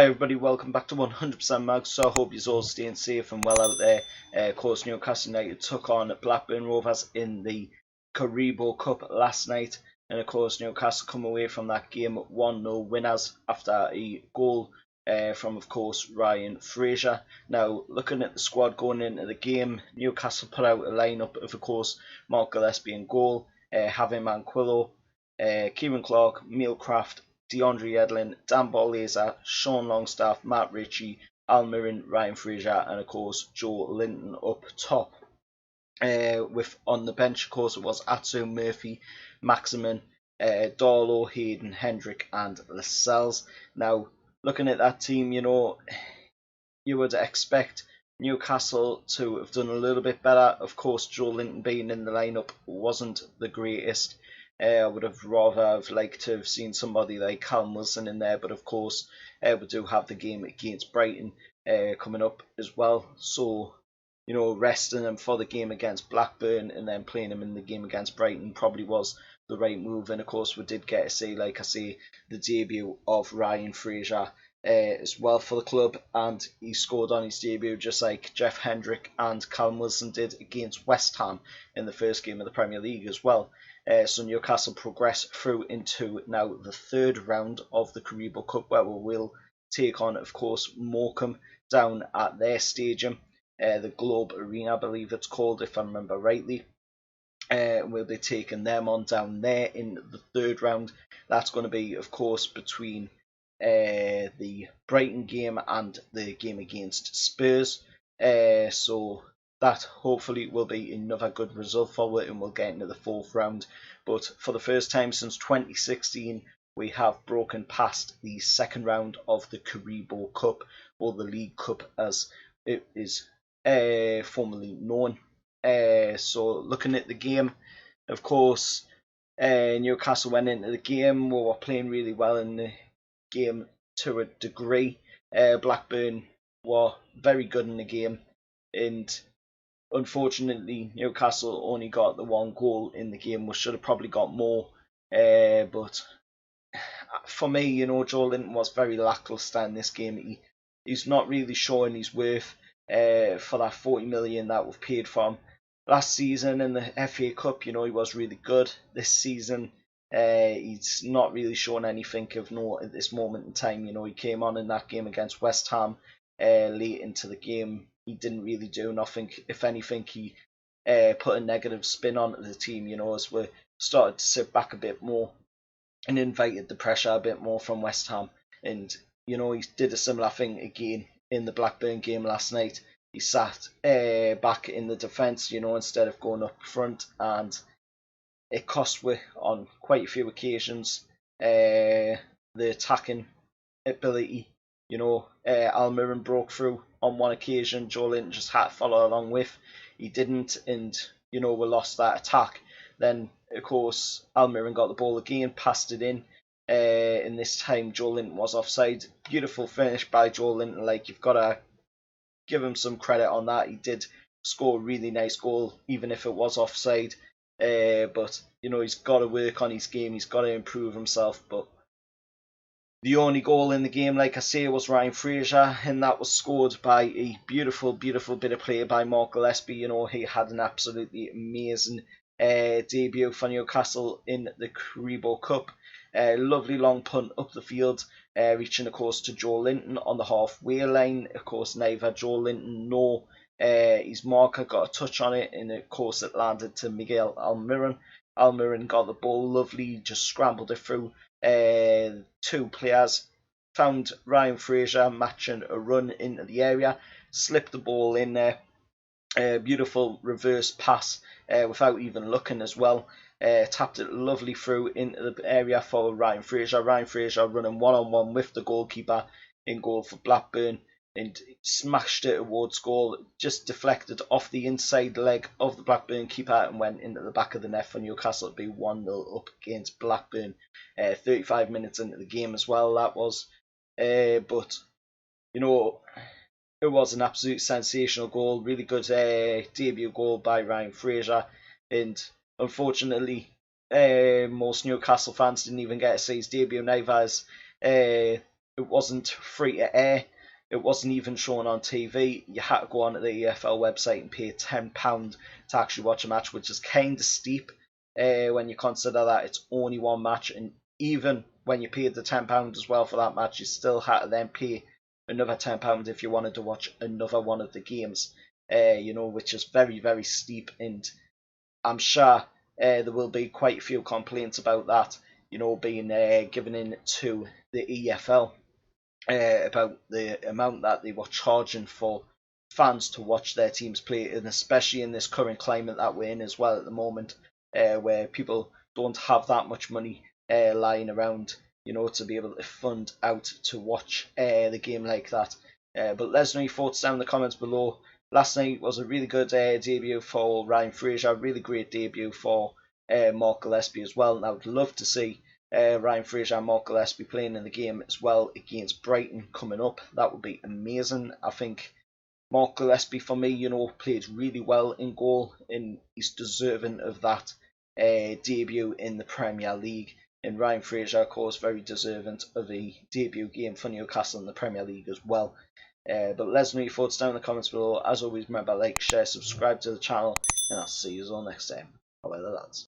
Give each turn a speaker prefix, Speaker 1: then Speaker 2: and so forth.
Speaker 1: Hi everybody, welcome back to 100% Mag. So I hope you're all staying safe and well out there. Of course, Newcastle United took on Blackburn Rovers in the Carabao Cup last night, and of course Newcastle come away from that game 1-0 winners after a goal from, of course, Ryan Fraser. Now, looking at the squad going into the game, Newcastle put out a lineup of course, Mark Gillespie in goal, Javi Manquillo, Kieran Clark, Mealcraft, DeAndre Edlin, Dan Barlaser, Sean Longstaff, Matt Ritchie, Al Mirren, Ryan Fraser, and of course Joe Linton up top. With on the bench, of course, it was Atsu, Murphy, Maximin, Darlow, Hayden, Hendrick, and Lascelles. Now, looking at that team, you would expect Newcastle to have done a little bit better. Of course, Joe Linton being in the lineup wasn't the greatest. I would have rather have liked to have seen somebody like Callum Wilson in there, but of course we do have the game against Brighton coming up as well. So, resting him for the game against Blackburn and then playing him in the game against Brighton probably was the right move. And of course we did get to see, like I say, the debut of Ryan Fraser as well for the club, and he scored on his debut just like Jeff Hendrick and Callum Wilson did against West Ham in the first game of the Premier League as well. So Newcastle progress through into now the third round of the Carabao Cup, where we will take on, of course, Morecambe down at their stadium, the Globe Arena, I believe it's called, if I remember rightly. We'll be taking them on down there in the third round. That's going to be, of course, between the Brighton game and the game against Spurs. So that hopefully will be another good result for it, and we'll get into the fourth round. But for the first time since 2016, we have broken past the second round of the Carabao Cup, or the League Cup as it is formerly known. So looking at the game, of course, Newcastle went into the game. We were playing really well in the game to a degree. Blackburn were very good in the game, and unfortunately Newcastle only got the one goal in the game. We should have probably got more, but for me, Joe Linton was very lacklustre in this game. He's not really showing his worth for that 40 million that we've paid for him. Last season in the FA Cup, he was really good. This season, he's not really shown anything of note at this moment in time. He came on in that game against West Ham late into the game. He didn't really do nothing. If anything, he put a negative spin on the team, as we started to sit back a bit more and invited the pressure a bit more from West Ham. And, he did a similar thing again in the Blackburn game last night. He sat back in the defence, instead of going up front, and it cost we on quite a few occasions the attacking ability. Al Mirren broke through on one occasion. Joe Linton just had to follow along with. He didn't, and we lost that attack. Then, of course, Al Mirren got the ball again, passed it in. And this time, Joe Linton was offside. Beautiful finish by Joe Linton. You've got to give him some credit on that. He did score a really nice goal, even if it was offside. But he's got to work on his game. He's got to improve himself. But the only goal in the game, like I say, was Ryan Fraser, and that was scored by a beautiful, beautiful bit of play by Mark Gillespie. He had an absolutely amazing debut for Newcastle in the Carabao Cup. Lovely long punt up the field, reaching, of course, to Joe Linton on the halfway line. Of course, neither Joe Linton nor his marker got a touch on it, and of course it landed to Miguel Almiron. Almiron got the ball lovely, just scrambled it through two players, found Ryan Fraser matching a run into the area, slipped the ball in there. Beautiful reverse pass without even looking as well. Tapped it lovely through into the area for Ryan Fraser. Ryan Fraser running one-on-one with the goalkeeper in goal for Blackburn, and smashed it towards goal. Just deflected off the inside leg of the Blackburn keeper and went into the back of the net for Newcastle to be 1-0 up against Blackburn. 35 minutes into the game as well, that was. But, it was an absolute sensational goal. Really good debut goal by Ryan Fraser. And unfortunately, most Newcastle fans didn't even get to see his debut, neither as it wasn't free to air. It wasn't even shown on TV. You had to go onto the EFL website and pay £10 to actually watch a match, which is kind of steep when you consider that it's only one match. And even when you paid the £10 as well for that match, you still had to then pay another £10 if you wanted to watch another one of the games, which is very, very steep. And I'm sure there will be quite a few complaints about that, being given in to the EFL about the amount that they were charging for fans to watch their teams play, and especially in this current climate that we're in as well at the moment, where people don't have that much money lying around, to be able to fund out to watch the game like that. But let us know your thoughts down in the comments below. Last night was a really good debut for Ryan Fraser, really great debut for Mark Gillespie as well, and I would love to see Ryan Fraser and Mark Gillespie playing in the game as well against Brighton coming up. That would be amazing. I think Mark Gillespie, for me, played really well in goal, and he's deserving of that debut in the Premier League. And Ryan Fraser, of course, very deserving of a debut game for Newcastle in the Premier League as well. But let us know your thoughts down in the comments below. As always, remember, like, share, subscribe to the channel, and I'll see you all next time. Bye, lads.